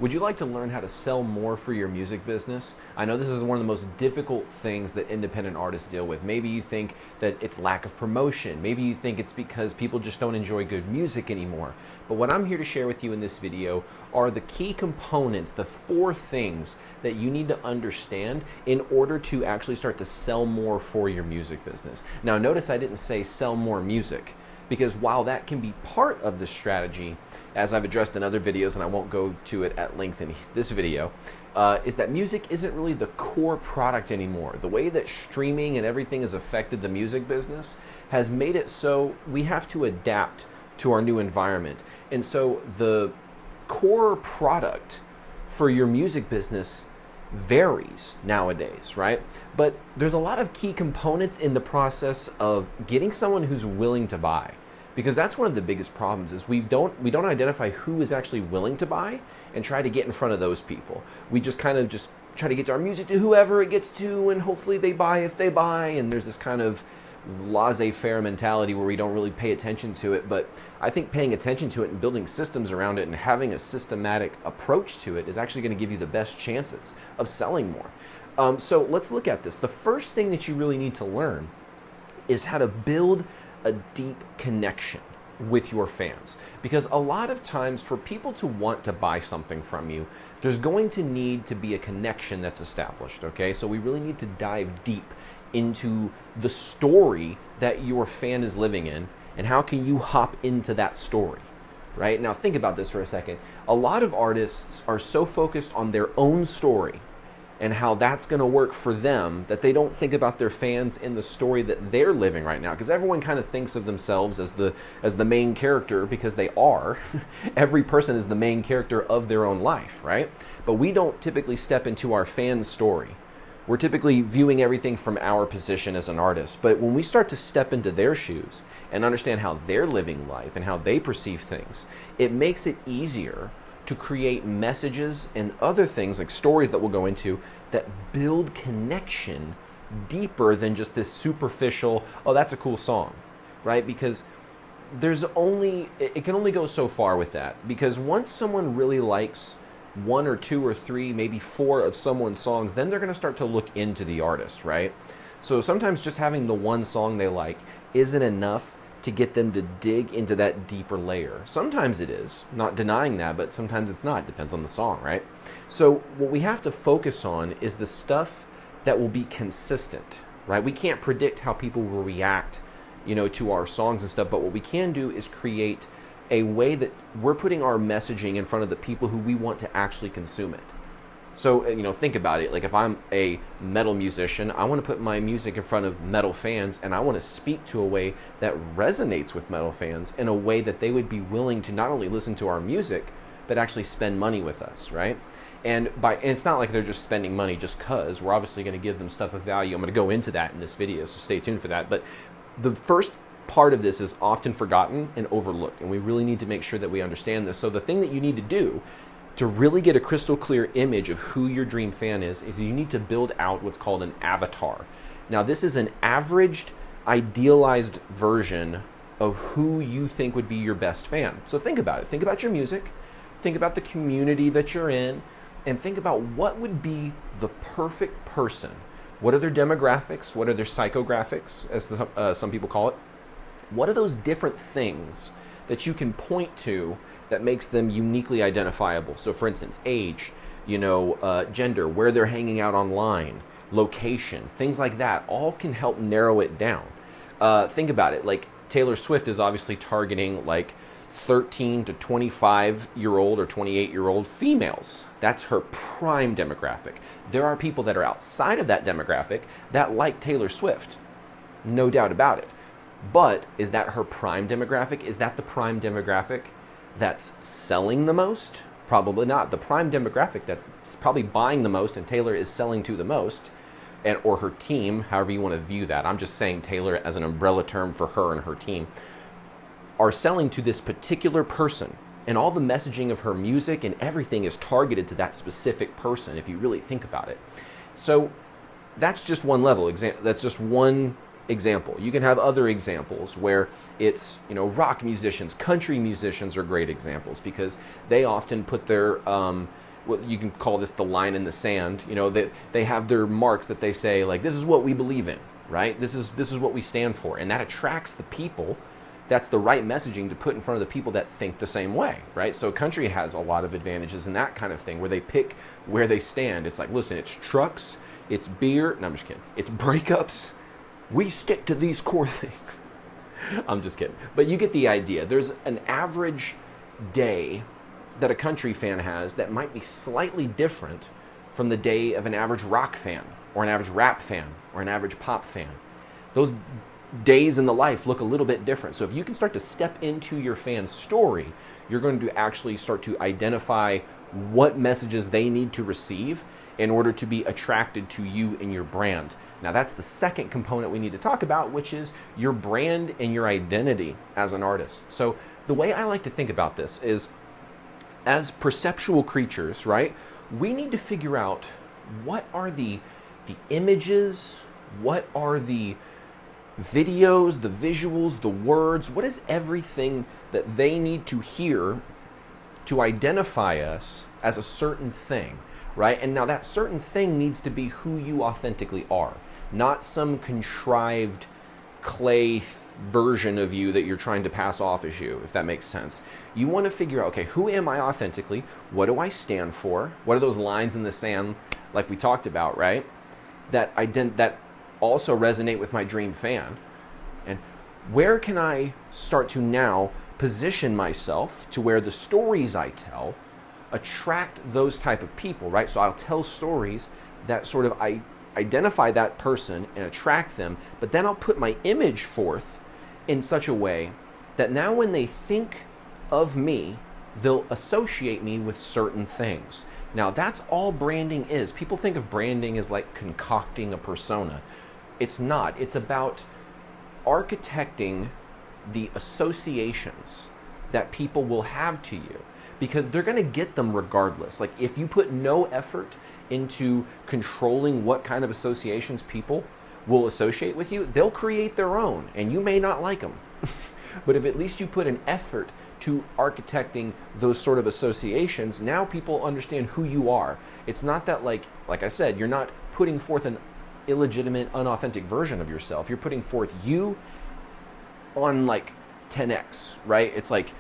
Would you like to learn how to sell more for your music business? I know this is one of the most difficult things that independent artists deal with. Maybe you think that it's lack of promotion. Maybe you think it's because people just don't enjoy good music anymore. But what I'm here to share with you in this video are the key components, the 4 things that you need to understand in order to actually start to sell more for your music business. Now, notice I didn't say sell more music, because while that can be part of the strategy, as I've addressed in other videos, and I won't go to it at length in this video, is that music isn't really the core product anymore. The way that streaming and everything has affected the music business has made it so we have to adapt to our new environment. And so the core product for your music business varies nowadays, right? But there's a lot of key components in the process of getting someone who's willing to buy, because that's one of the biggest problems is we don't identify who is actually willing to buy and try to get in front of those people. We just kind of just try to get our music to whoever it gets to, and hopefully they buy if they buy, and there's this kind of laissez-faire mentality where we don't really pay attention to it. But I think paying attention to it and building systems around it and having a systematic approach to it is actually going to give you the best chances of selling more. So let's look at this. The first thing that you really need to learn is how to build a deep connection with your fans. Because a lot of times for people to want to buy something from you, there's going to need to be a connection that's established, okay? So we really need to dive deep into the story that your fan is living in, and how can you hop into that story, right? Now think about this for a second. A lot of artists are so focused on their own story and how that's going to work for them that they don't think about their fans in the story that they're living right now, because everyone kind of thinks of themselves as the main character, because they are. Every person is the main character of their own life, right? But we don't typically step into our fan's story. We're typically viewing everything from our position as an artist. But when we start to step into their shoes and understand how they're living life and how they perceive things, it makes it easier to create messages and other things like stories that we'll go into that build connection deeper than just this superficial, oh, that's a cool song, right? Because it can only go so far with that. Because once someone really likes 1 or 2 or 3, maybe 4 of someone's songs, then they're going to start to look into the artist, right? So sometimes just having the one song they like isn't enough to get them to dig into that deeper layer. Sometimes it is, not denying that, but sometimes it's not. It depends on the song, right? So what we have to focus on is the stuff that will be consistent, right? We can't predict how people will react, to our songs and stuff, but what we can do is create a way that we're putting our messaging in front of the people who we want to actually consume it. So, think about it. Like if I'm a metal musician, I want to put my music in front of metal fans, and I want to speak to a way that resonates with metal fans in a way that they would be willing to not only listen to our music, but actually spend money with us, right? And it's not like they're just spending money just because. We're obviously going to give them stuff of value. I'm going to go into that in this video, so stay tuned for that. But the first part of this is often forgotten and overlooked, and we really need to make sure that we understand this. So the thing that you need to do to really get a crystal clear image of who your dream fan is you need to build out what's called an avatar. Now, this is an averaged, idealized version of who you think would be your best fan. So think about it. Think about your music. Think about the community that you're in, and think about what would be the perfect person. What are their demographics? What are their psychographics, as some people call it? What are those different things that you can point to that makes them uniquely identifiable? So for instance, age, gender, where they're hanging out online, location, things like that, all can help narrow it down. Think about it, like Taylor Swift is obviously targeting like 13 to 25-year-old or 28-year-old females. That's her prime demographic. There are people that are outside of that demographic that like Taylor Swift, no doubt about it. But is that her prime demographic? Is that the prime demographic that's selling the most? Probably not. The prime demographic that's probably buying the most and Taylor is selling to the most, or her team, however you want to view that. I'm just saying Taylor as an umbrella term for her and her team, are selling to this particular person. And all the messaging of her music and everything is targeted to that specific person, if you really think about it. So that's just one level. That's just one example. You can have other examples where it's, rock musicians, country musicians are great examples because they often put their well, you can call this the line in the sand. You know, that they have their marks that they say, like, this is what we believe in, right? This is what we stand for. And that attracts the people. That's the right messaging to put in front of the people that think the same way, right? So country has a lot of advantages in that kind of thing, where they pick where they stand. It's like, listen, it's trucks, it's beer. No, I'm just kidding. It's breakups. We stick to these core things. I'm just kidding. But you get the idea. There's an average day that a country fan has that might be slightly different from the day of an average rock fan or an average rap fan or an average pop fan. Those days in the life look a little bit different. So if you can start to step into your fan's story, you're going to actually start to identify what messages they need to receive in order to be attracted to you and your brand. Now that's the second component we need to talk about, which is your brand and your identity as an artist. So the way I like to think about this is, as perceptual creatures, right, we need to figure out what are the images, what are the videos, the visuals, the words, what is everything that they need to hear to identify us as a certain thing, right? And now that certain thing needs to be who you authentically are, not some contrived clay version of you that you're trying to pass off as you, if that makes sense. You want to figure out, okay, who am I authentically? What do I stand for? What are those lines in the sand, like we talked about, right? That also resonate with my dream fan. And where can I start to now position myself to where the stories I tell attract those type of people, right? So I'll tell stories that sort of identify that person and attract them, but then I'll put my image forth in such a way that now when they think of me, they'll associate me with certain things. Now that's all branding is. People think of branding as like concocting a persona. It's not. It's about architecting the associations that people will have to you, because they're going to get them regardless. Like if you put no effort into controlling what kind of associations people will associate with you, they'll create their own, and you may not like them. But if at least you put an effort to architecting those sort of associations, now people understand who you are. It's not that, like I said, you're not putting forth an illegitimate, unauthentic version of yourself. You're putting forth you on like 10x, right? It's like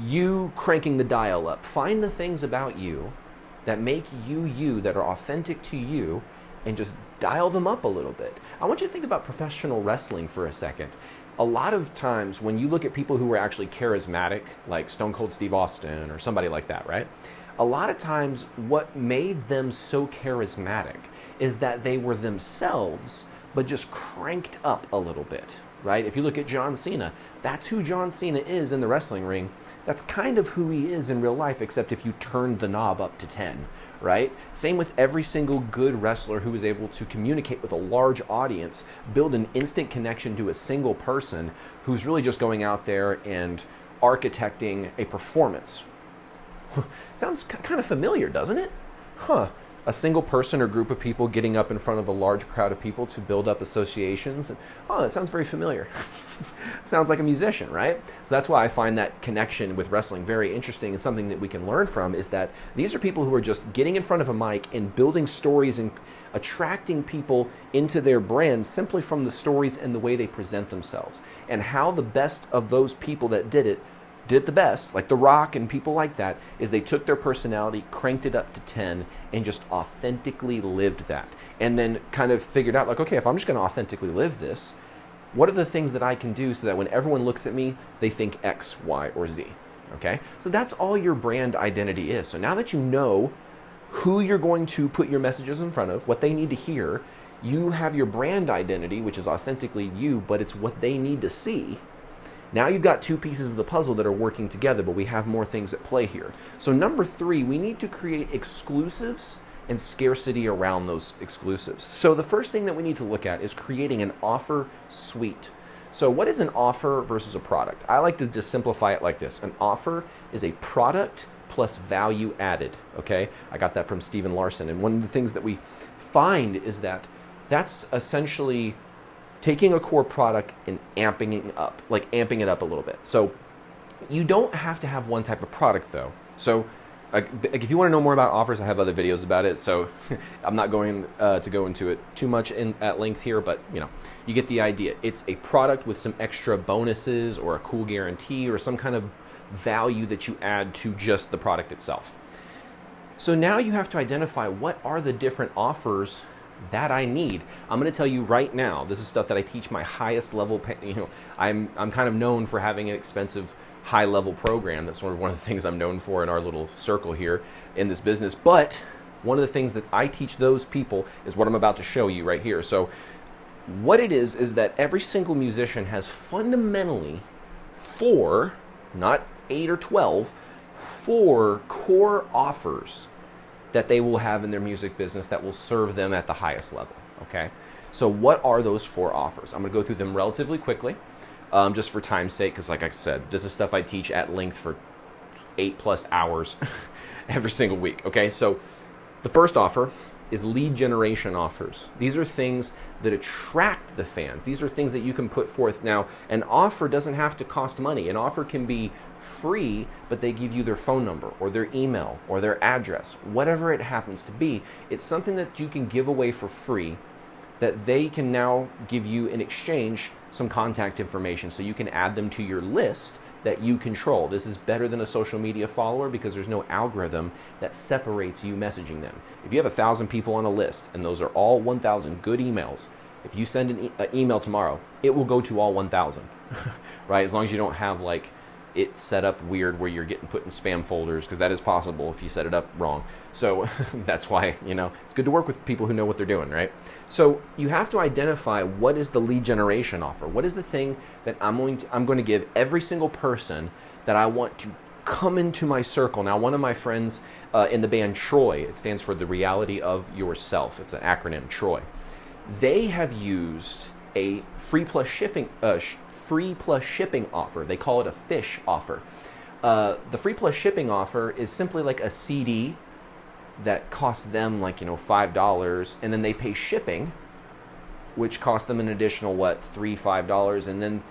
you cranking the dial up. Find the things about you that make you you, that are authentic to you, and just dial them up a little bit. I want you to think about professional wrestling for a second. A lot of times when you look at people who are actually charismatic, like Stone Cold Steve Austin or somebody like that, right? A lot of times what made them so charismatic is that they were themselves, but just cranked up a little bit, right? If you look at John Cena, that's who John Cena is in the wrestling ring. That's kind of who he is in real life, except if you turned the knob up to 10, right? Same with every single good wrestler who is able to communicate with a large audience, build an instant connection to a single person who's really just going out there and architecting a performance. Sounds kind of familiar, doesn't it? Huh. A single person or group of people getting up in front of a large crowd of people to build up associations. Oh, that sounds very familiar. Sounds like a musician, right? So that's why I find that connection with wrestling very interesting, and something that we can learn from is that these are people who are just getting in front of a mic and building stories and attracting people into their brand simply from the stories and the way they present themselves. And how the best of those people that did it the best, like The Rock and people like that, is they took their personality, cranked it up to 10, and just authentically lived that. And then kind of figured out, like, okay, if I'm just going to authentically live this, what are the things that I can do so that when everyone looks at me, they think X, Y, or Z, okay? So that's all your brand identity is. So now that you know who you're going to put your messages in front of, what they need to hear, you have your brand identity, which is authentically you, but it's what they need to see. Now you've got two pieces of the puzzle that are working together, but we have more things at play here. So number 3, we need to create exclusives and scarcity around those exclusives. So the first thing that we need to look at is creating an offer suite. So what is an offer versus a product? I like to just simplify it like this. An offer is a product plus value added, okay? I got that from Stephen Larson. And one of the things that we find is that that's essentially taking a core product and amping it up a little bit. So you don't have to have one type of product though. So like if you want to know more about offers, I have other videos about it, so I'm not going to go into it too much at length here, but you get the idea. It's a product with some extra bonuses or a cool guarantee or some kind of value that you add to just the product itself. So now you have to identify what are the different offers that I need. I'm going to tell you right now, this is stuff that I teach my highest level, I'm kind of known for having an expensive high level program. That's sort of one of the things I'm known for in our little circle here in this business. But one of the things that I teach those people is what I'm about to show you right here. So what it is that every single musician has fundamentally 4, not 8 or 12, 4 core offers that they will have in their music business that will serve them at the highest level, okay? So what are those 4 offers? I'm gonna go through them relatively quickly, just for time's sake, because like I said, this is stuff I teach at length for 8+ hours every single week, okay? So the first offer is lead generation offers. These are things that attract the fans. These are things that you can put forth. Now, an offer doesn't have to cost money. An offer can be free, but they give you their phone number or their email or their address, whatever it happens to be. It's something that you can give away for free that they can now give you in exchange some contact information so you can add them to your list that you control. This is better than a social media follower because there's no algorithm that separates you messaging them. If you have 1,000 people on a list and those are all 1,000 good emails, if you send an email tomorrow, it will go to all 1,000, right? As long as you don't have like it set up weird where you're getting put in spam folders, because that is possible if you set it up wrong. So that's why, it's good to work with people who know what they're doing, right? So you have to identify what is the lead generation offer. What is the thing that I'm going to give every single person that I want to come into my circle. Now, one of my friends in the band Troy, it stands for the reality of yourself. It's an acronym, Troy. They have used a free plus shipping offer. They call it a fish offer. The free plus shipping offer is simply like a CD that costs them like $5, and then they pay shipping, which costs them an additional $3-5, and then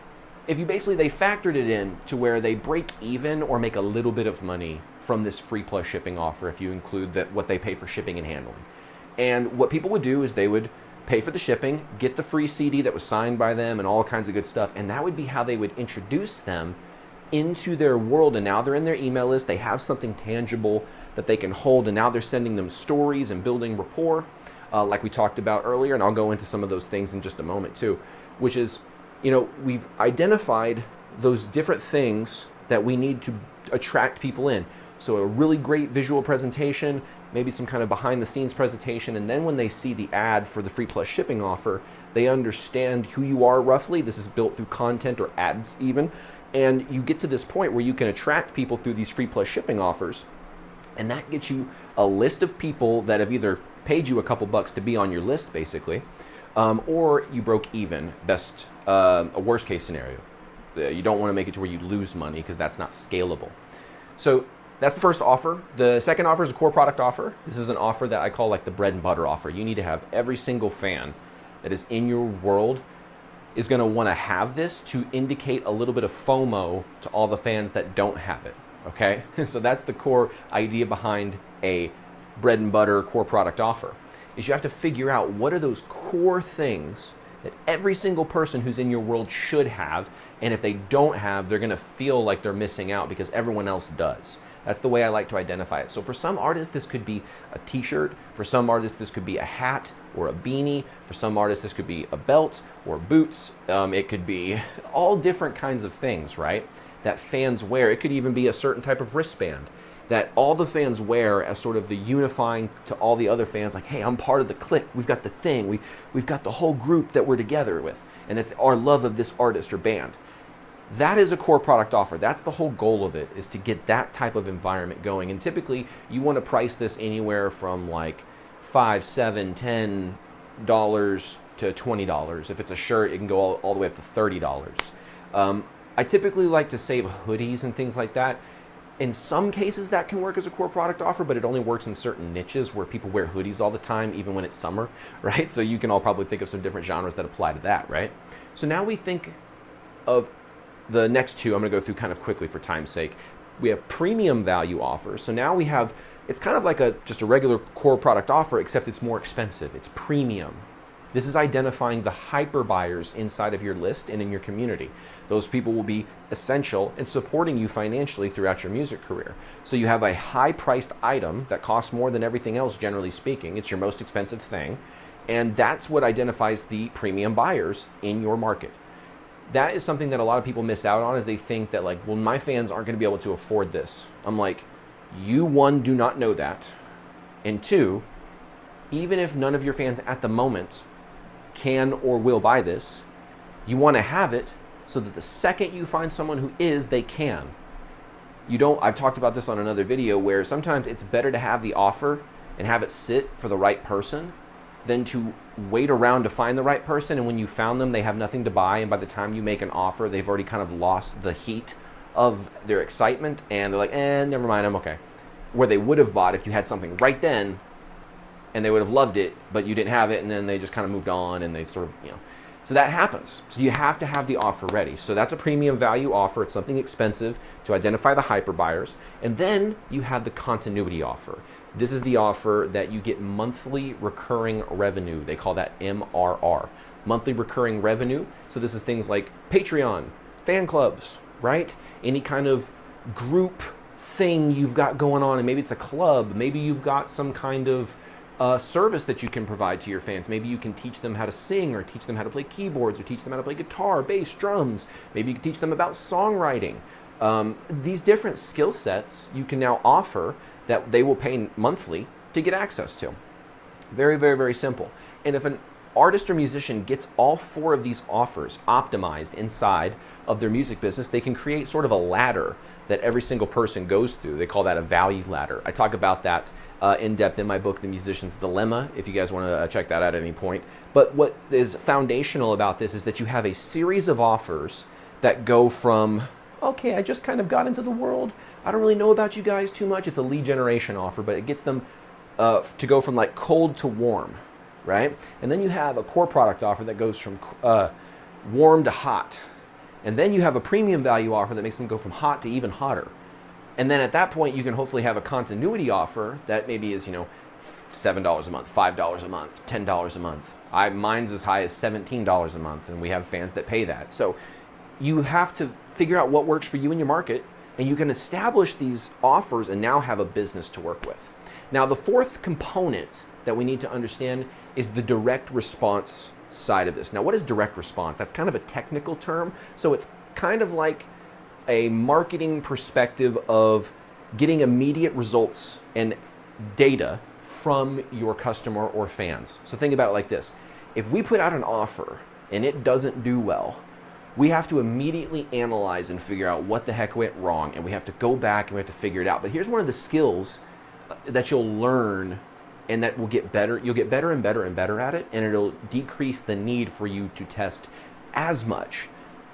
if you basically they factored it in to where they break even or make a little bit of money from this free plus shipping offer if you include what they pay for shipping and handling. And what people would do is they would pay for the shipping, get the free CD that was signed by them and all kinds of good stuff, and that would be how they would introduce them into their world. And now they're in their email list, they have something tangible that they can hold, and now they're sending them stories and building rapport, like we talked about earlier, and I'll go into some of those things in just a moment too, which is, we've identified those different things that we need to attract people in. So a really great visual presentation, maybe some kind of behind the scenes presentation, and then when they see the ad for the free plus shipping offer, they understand who you are roughly. This is built through content or ads even, and you get to this point where you can attract people through these free plus shipping offers, and that gets you a list of people that have either paid you a couple bucks to be on your list basically, or you broke even, a worst case scenario. You don't want to make it to where you lose money because that's not scalable. So that's the first offer. The second offer is a core product offer. This is an offer that I call like the bread and butter offer. You need to have every single fan that is in your world is going to want to have this to indicate a little bit of FOMO to all the fans that don't have it. Okay? So that's the core idea behind a bread and butter core product offer, is you have to figure out what are those core things that every single person who's in your world should have, and if they don't have, they're going to feel like they're missing out because everyone else does. That's the way I like to identify it. So for some artists, this could be a t-shirt. For some artists, this could be a hat or a beanie. For some artists, this could be a belt or boots. It could be all different kinds of things, right, that fans wear. It could even be a certain type of wristband that all the fans wear as sort of the unifying to all the other fans, like, hey, I'm part of the clique. We've got the thing. We've got the whole group that we're together with, and it's our love of this artist or band. That is a core product offer. That's the whole goal of it, is to get that type of environment going. And typically, you want to price this anywhere from like $5, $7, $10 to $20. If it's a shirt, it can go all the way up to $30. I typically like to save hoodies and things like that. In some cases, that can work as a core product offer, but it only works in certain niches where people wear hoodies all the time, even when it's summer, right? So you can all probably think of some different genres that apply to that, right? So now we think of the next two. I'm going to go through kind of quickly for time's sake. We have premium value offers. So now we have, it's kind of like just a regular core product offer, except it's more expensive. It's premium. This is identifying the hyper buyers inside of your list and in your community. Those people will be essential in supporting you financially throughout your music career. So you have a high-priced item that costs more than everything else, generally speaking. It's your most expensive thing. And that's what identifies the premium buyers in your market. That is something that a lot of people miss out on, is they think that like, well, my fans aren't going to be able to afford this. I'm like, you, one, do not know that. And two, even if none of your fans at the moment can or will buy this, you want to have it so that the second you find someone who is, they can. I've talked about this on another video, where sometimes it's better to have the offer and have it sit for the right person than to wait around to find the right person, and when you found them, they have nothing to buy, and by the time you make an offer, they've already kind of lost the heat of their excitement, and they're like, never mind, I'm okay. Where they would have bought if you had something right then, and they would have loved it, but you didn't have it, and then they just kind of moved on, and they sort of, So that happens. So you have to have the offer ready. So that's a premium value offer. It's something expensive to identify the hyper buyers. And then you have the continuity offer. This is the offer that you get monthly recurring revenue. They call that MRR, monthly recurring revenue. So this is things like Patreon, fan clubs, right? Any kind of group thing you've got going on, and maybe it's a club, maybe you've got some kind of service that you can provide to your fans. Maybe you can teach them how to sing, or teach them how to play keyboards, or teach them how to play guitar, bass, drums. Maybe you can teach them about songwriting. These different skill sets you can now offer that they will pay monthly to get access to. Very, very, very simple. And if an artist or musician gets all four of these offers optimized inside of their music business, they can create sort of a ladder that every single person goes through. They call that a value ladder. I talk about that in depth in my book, The Musician's Dilemma, if you guys want to check that out at any point. But what is foundational about this is that you have a series of offers that go from, okay, I just kind of got into the world, I don't really know about you guys too much. It's a lead generation offer, but it gets them to go from like cold to warm, right? And then you have a core product offer that goes from warm to hot. And then you have a premium value offer that makes them go from hot to even hotter. And then at that point, you can hopefully have a continuity offer that maybe is, $7 a month, $5 a month, $10 a month. Mine's as high as $17 a month, and we have fans that pay that. So you have to figure out what works for you in your market, and you can establish these offers and now have a business to work with. Now, the fourth component that we need to understand is the direct response side of this. Now, what is direct response? That's kind of a technical term. So it's kind of like a marketing perspective of getting immediate results and data from your customer or fans. So think about it like this. If we put out an offer and it doesn't do well, we have to immediately analyze and figure out what the heck went wrong, and we have to go back and we have to figure it out. But here's one of the skills that you'll learn, and that will get better. You'll get better and better and better at it, and it'll decrease the need for you to test as much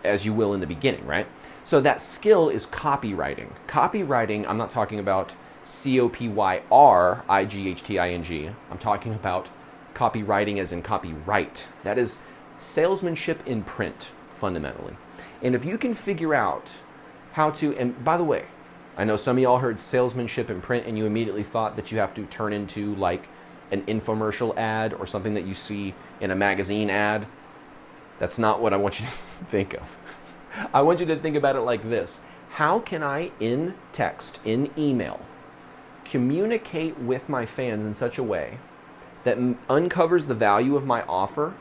as you will in the beginning, right? So that skill is copywriting. Copywriting, I'm not talking about COPYRIGHTING. I'm talking about copywriting as in copyright. That is salesmanship in print, fundamentally. And if you can figure out how to, and by the way, I know some of y'all heard salesmanship in print and you immediately thought that you have to turn into like an infomercial ad or something that you see in a magazine ad. That's not what I want you to think of. I want you to think about it like this. How can I, in text, in email, communicate with my fans in such a way that uncovers the value of my offer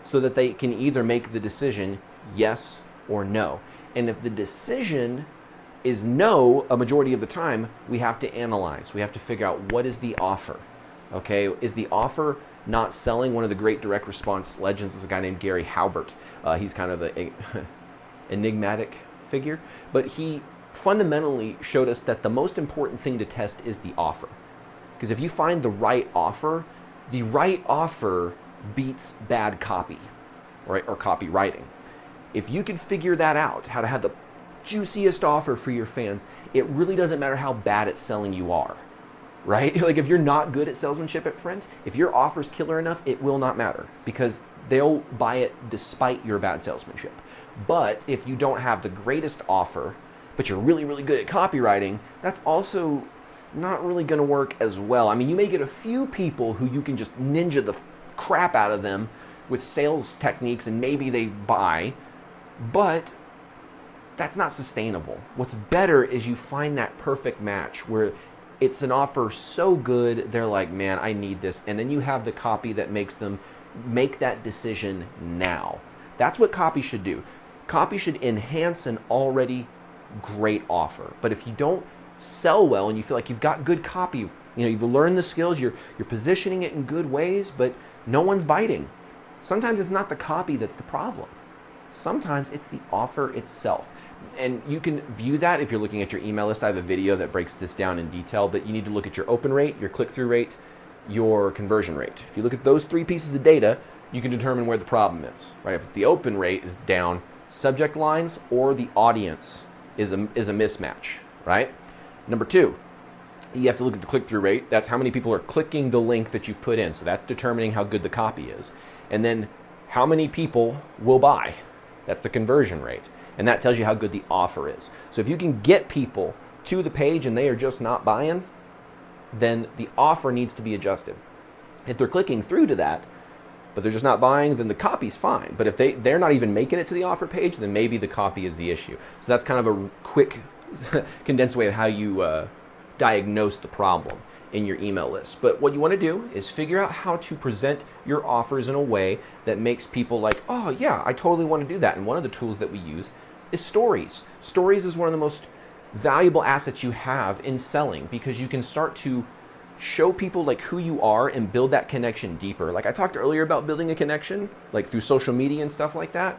so that they can either make the decision yes or no? And if the decision is no, a majority of the time, we have to analyze. We have to figure out, what is the offer? Okay, is the offer not selling? One of the great direct response legends is a guy named Gary Halbert. He's kind of a enigmatic figure, but he fundamentally showed us that the most important thing to test is the offer. Because if you find the right offer beats bad copy, right, or copywriting. If you can figure that out, how to have the juiciest offer for your fans, it really doesn't matter how bad at selling you are, right? Like if you're not good at salesmanship at print, if your offer's killer enough, it will not matter because they'll buy it despite your bad salesmanship. But if you don't have the greatest offer but you're really, really good at copywriting, that's also not really going to work as well. I mean, you may get a few people who you can just ninja the crap out of them with sales techniques and maybe they buy, but that's not sustainable. What's better is you find that perfect match where it's an offer so good, they're like, man, I need this. And then you have the copy that makes them make that decision now. That's what copy should do. Copy should enhance an already great offer. But if you don't sell well and you feel like you've got good copy, you've learned the skills, you're positioning it in good ways, but no one's biting. Sometimes it's not the copy that's the problem. Sometimes it's the offer itself. And you can view that if you're looking at your email list. I have a video that breaks this down in detail, but you need to look at your open rate, your click-through rate, your conversion rate. If you look at those 3 pieces of data, you can determine where the problem is, right? If it's the open rate is down, subject lines or the audience is a mismatch, right? Number 2, you have to look at the click-through rate. That's how many people are clicking the link that you've put in. So that's determining how good the copy is. And then how many people will buy. That's the conversion rate. And that tells you how good the offer is. So if you can get people to the page and they are just not buying, then the offer needs to be adjusted. If they're clicking through to that, but they're just not buying, then the copy's fine. But if they're not even making it to the offer page, then maybe the copy is the issue. So that's kind of a quick, condensed way of how you diagnose the problem in your email list. But what you want to do is figure out how to present your offers in a way that makes people like, oh yeah, I totally want to do that. And one of the tools that we use is stories. Stories is one of the most valuable assets you have in selling because you can start to show people like who you are and build that connection deeper. Like I talked earlier about building a connection, like through social media and stuff like that.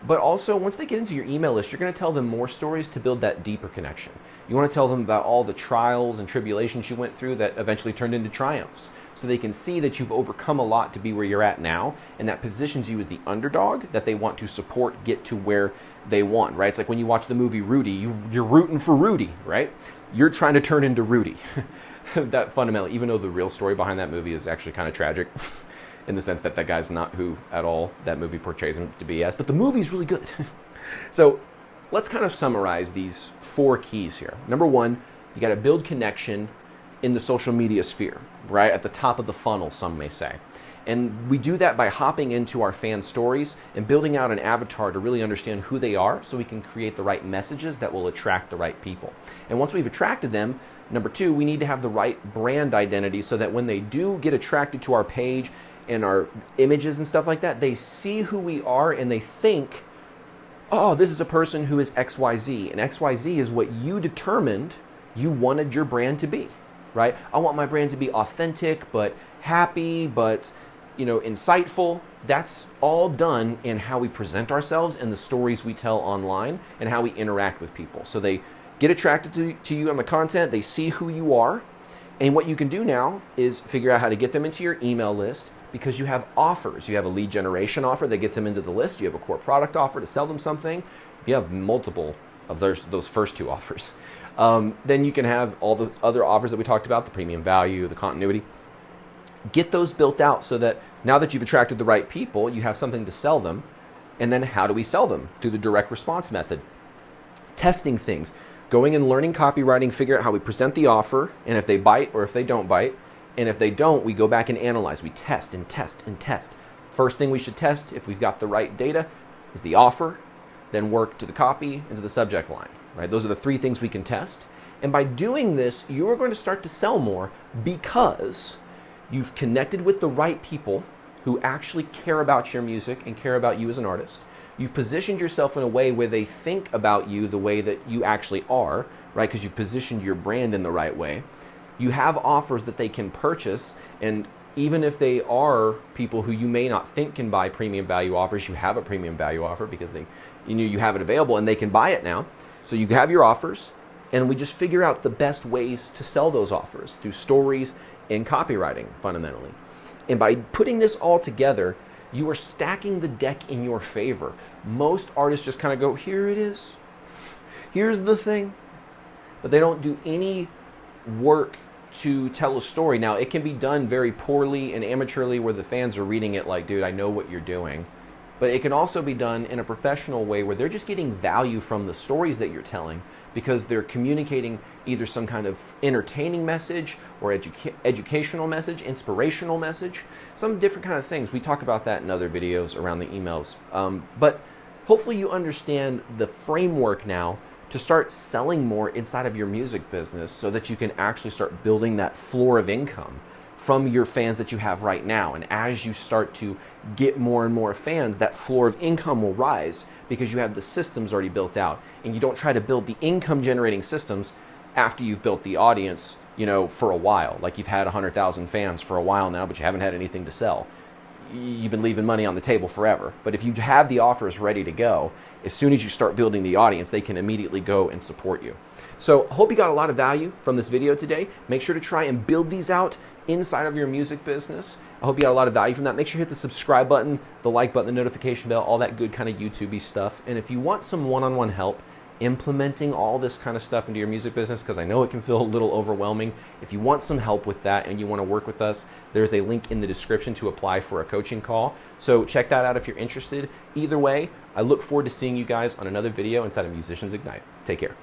But also, once they get into your email list, you're going to tell them more stories to build that deeper connection. You want to tell them about all the trials and tribulations you went through that eventually turned into triumphs, so they can see that you've overcome a lot to be where you're at now, and that positions you as the underdog that they want to support get to where they want, right? It's like when you watch the movie Rudy, you're rooting for Rudy, right? You're trying to turn into Rudy. That fundamentally, even though the real story behind that movie is actually kind of tragic, in the sense that that guy's not who at all that movie portrays him to be as, but the movie's really good. So let's kind of summarize these 4 keys here. Number 1, you got to build connection in the social media sphere, right? At the top of the funnel, some may say. And we do that by hopping into our fan stories and building out an avatar to really understand who they are so we can create the right messages that will attract the right people. And once we've attracted them, number 2, we need to have the right brand identity so that when they do get attracted to our page and our images and stuff like that, they see who we are and they think, oh, this is a person who is XYZ. And XYZ is what you determined you wanted your brand to be, right? I want my brand to be authentic, but happy, but insightful. That's all done in how we present ourselves and the stories we tell online and how we interact with people. So they get attracted to you on the content, they see who you are, and what you can do now is figure out how to get them into your email list because you have offers. You have a lead generation offer that gets them into the list. You have a core product offer to sell them something. You have multiple of those first 2 offers. Then you can have all the other offers that we talked about, the premium value, the continuity. Get those built out so that now that you've attracted the right people, you have something to sell them. And then how do we sell them? Through the direct response method. Testing things. Going and learning copywriting, figure out how we present the offer, and if they bite or if they don't bite. And if they don't, we go back and analyze. We test and test and test. First thing we should test, if we've got the right data, is the offer, then work to the copy and to the subject line, right? Those are the 3 things we can test. And by doing this, you are going to start to sell more because you've connected with the right people who actually care about your music and care about you as an artist. You've positioned yourself in a way where they think about you the way that you actually are, right? Because you've positioned your brand in the right way. You have offers that they can purchase, and even if they are people who you may not think can buy premium value offers, you have a premium value offer because you have it available and they can buy it now. So you have your offers, and we just figure out the best ways to sell those offers through stories and copywriting fundamentally. And by putting this all together, you are stacking the deck in your favor. Most artists just kind of go, here it is, here's the thing, but they don't do any work to tell a story. Now, it can be done very poorly and amateurly where the fans are reading it like, dude, I know what you're doing, but it can also be done in a professional way where they're just getting value from the stories that you're telling because they're communicating either some kind of entertaining message or educational message, inspirational message, some different kind of things. We talk about that in other videos around the emails. But hopefully you understand the framework now to start selling more inside of your music business so that you can actually start building that floor of income from your fans that you have right now. And as you start to get more and more fans, that floor of income will rise because you have the systems already built out. And you don't try to build the income generating systems after you've built the audience, for a while. Like you've had 100,000 fans for a while now, but you haven't had anything to sell. You've been leaving money on the table forever. But if you have the offers ready to go, as soon as you start building the audience, they can immediately go and support you. So I hope you got a lot of value from this video today. Make sure to try and build these out inside of your music business. I hope you got a lot of value from that. Make sure you hit the subscribe button, the like button, the notification bell, all that good kind of YouTube-y stuff. And if you want some one-on-one help implementing all this kind of stuff into your music business, because I know it can feel a little overwhelming. If you want some help with that and you want to work with us, there's a link in the description to apply for a coaching call. So check that out if you're interested. Either way, I look forward to seeing you guys on another video inside of Musicians Ignite. Take care.